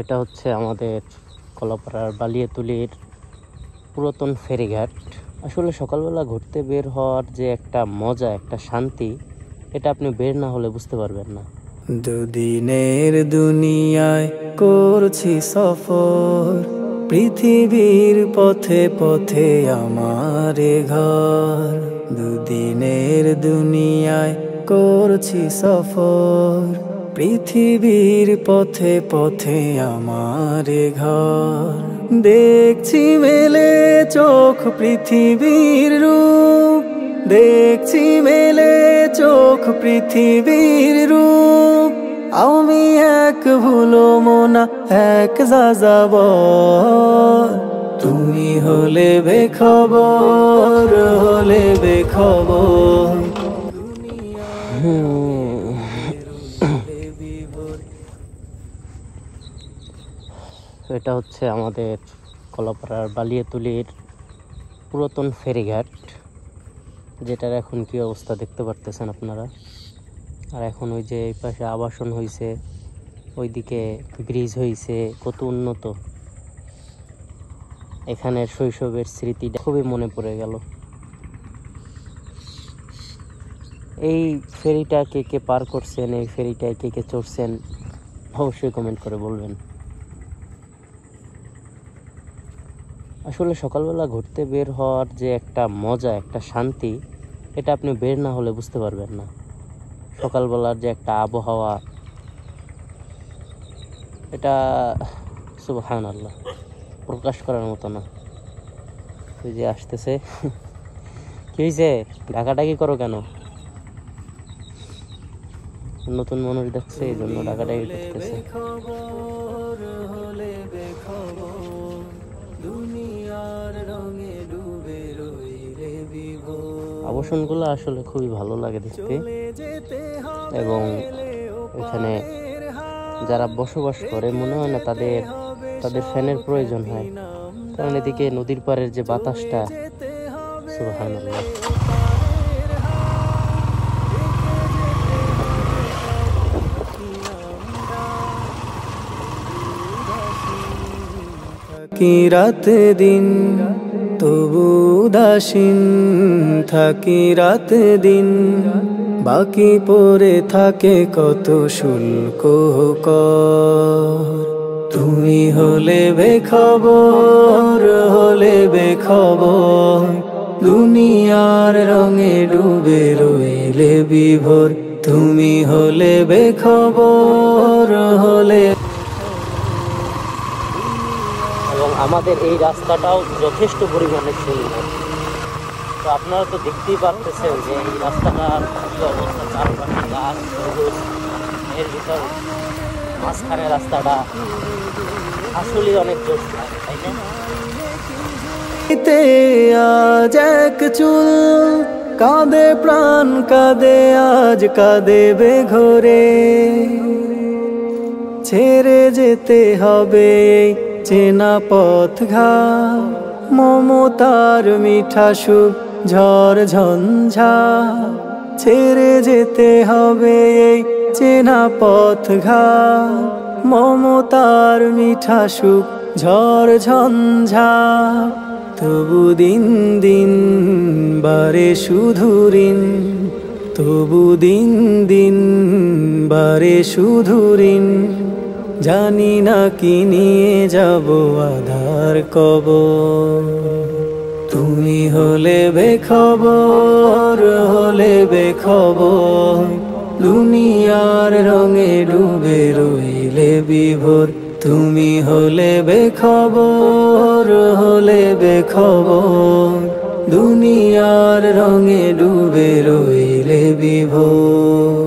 এটা হচ্ছে আমাদের কলাপাড়ার বালিয়াতুলির পুরাতন ফেরিঘাট। আসলে সকালবেলা ঘুরতে বের হওয়ার যে একটা মজা, একটা শান্তি, এটা আপনি বের না হলে বুঝতে পারবেন না। দুদিনের দুনিয়ায় করছি সফর, পৃথিবীর পথে পথে আমার ঘর। দুদিনের দুনিয়ায় করছি সফর, পৃথিবীর পথে পথে আমার ঘর। দেখছি মেলে চোখ পৃথিবীর রূপ, দেখছি মেলে চোখ পৃথিবীর রূপ। আমি এক ভুলো মনা এক যাযাবর, তুমি হলে বেখবর, হলে বেখবর। এটা হচ্ছে আমাদের কলাপাড়ার বালিয়াতুলির পুরাতন ফেরিঘাট, যেটার এখন কি অবস্থা দেখতে পারতেছেন আপনারা। আর এখন ওই যে এই পাশে আবাসন হয়েছে, ওইদিকে ব্রিজ হয়েছে, কত উন্নত। এখানে শৈশবের স্মৃতিটা খুবই মনে পড়ে গেল। এই ফেরিটা কে কে পার করছেন, এই ফেরিটায় কে কে চড়ছেন, অবশ্যই কমেন্ট করে বলবেন। আসলে সকালবেলা ঘুরতে বের হওয়ার যে একটা মজা, একটা শান্তি, এটা আপনি বের না হলে বুঝতে পারবেন না। সকালবেলার যে একটা আবহাওয়া, এটা সুবহানাল্লাহ, প্রকাশ করার মতো না। ওই যে আসতেছে, কি হয়েছে, ডাকাডাকি করো কেন? নতুন মানুষ দেখছে, এই জন্য ডাকাডাকি করতেছে। আবাসনগুলো আসলে খুবই ভালো লাগে দেখতে, এবং এখানে যারা বসবাস করে মনে হয় না তাদের ফ্যানের প্রয়োজন হয়, কারণ এদিকে নদীর পাড়ের যে বাতাসটা, সুবহানাল্লাহ। কি রাত দিন তবু উদাসীন থাকি, রাত দিন বাকি পড়ে থাকে কত শুল্ক কর। তুমি হলে বেখবর, হলে বেখবর। দুনিয়ার রঙে ডুবে রইলে বিভোর, তুমি হলে বেখবর, হলে। এবং আমাদের এই রাস্তাটাও যথেষ্ট পরিমাণে সুন্দর। তো আপনারা তো দেখতেই পারতেছেন যে এই রাস্তাটার কি অবস্থা, চারপাশে গাছ সবুজ, এর ভিতর মাঝখানে রাস্তাটা আসলে অনেক জোশ লাগে, তাই না? আজ এক চুল কাঁদে প্রাণ, কাঁদে আজ কাঁদে বেঘরে। ছেড়ে যেতে হবে এই চেনা পথ ঘাট, মমতার মিঠা সুখ ঝড় ঝঞ্ঝা। ছেড়ে যেতে হবে এই চেনা পথ ঘাট, মমতার মিঠা সুখ ঝড় ঝঞ্ঝা। তবু দিন দিন বারে শুধু ঋণ, তবু দিন দিন বারে শুধু ঋণ। জানি না কি নিয়ে যাব আধার কবর। তুমি হলে বেখবর, হলে বেখবর। দুনিয়ার রঙে ডুবে রইলে বিভোর, তুমি হলে বেখবর, হলে বেখবর। দুনিয়ার রঙে ডুবে রইলে বিভোর।